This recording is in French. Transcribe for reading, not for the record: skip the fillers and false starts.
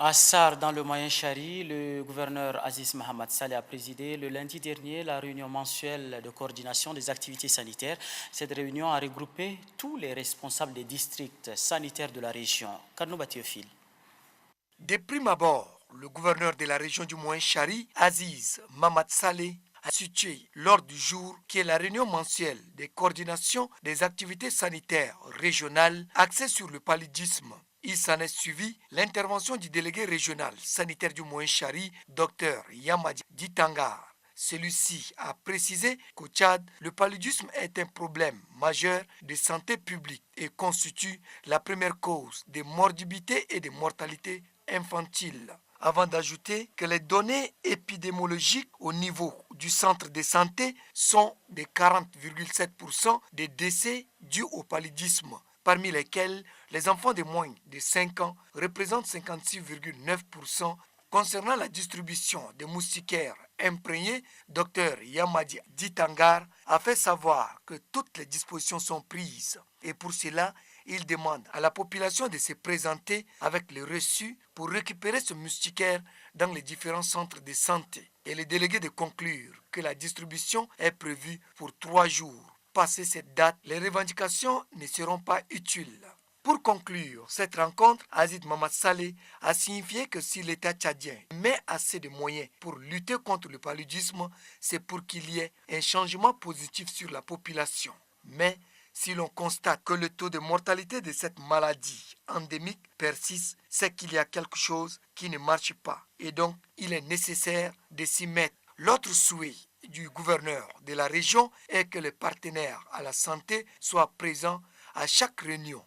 À Sar, dans le Moyen Chari, le gouverneur Aziz Mohamed Saleh a présidé le lundi dernier la réunion mensuelle de coordination des activités sanitaires. Cette réunion a regroupé tous les responsables des districts sanitaires de la région. Carnouba Théophile. De prime abord, le gouverneur de la région du Moyen Chari, Aziz Mohamed Saleh, a situé l'ordre du jour qui est la réunion mensuelle des coordinations des activités sanitaires régionales axée sur le paludisme. Il s'en est suivi l'intervention du délégué régional sanitaire du Moyen Chari, Dr Yamadi Ditangar. Celui-ci a précisé qu'au Tchad, le paludisme est un problème majeur de santé publique et constitue la première cause de morbidité et de mortalité infantile, avant d'ajouter que les données épidémiologiques au niveau du centre de santé sont de 40,7% des décès dus au paludisme, parmi lesquels les enfants de moins de 5 ans représentent 56,9%. Concernant la distribution des moustiquaires imprégnés, Dr Yamadi Ditangar a fait savoir que toutes les dispositions sont prises et pour cela, il demande à la population de se présenter avec les reçus pour récupérer ce moustiquaire dans les différents centres de santé. Et le délégué de conclure que la distribution est prévue pour 3 jours. Passé cette date, les revendications ne seront pas utiles. Pour conclure cette rencontre, Aziz Mohamed Saleh a signifié que si l'État tchadien met assez de moyens pour lutter contre le paludisme, c'est pour qu'il y ait un changement positif sur la population. Mais si l'on constate que le taux de mortalité de cette maladie endémique persiste, c'est qu'il y a quelque chose qui ne marche pas. Et donc, il est nécessaire de s'y mettre. L'autre souhait du gouverneur de la région est que les partenaires à la santé soient présents à chaque réunion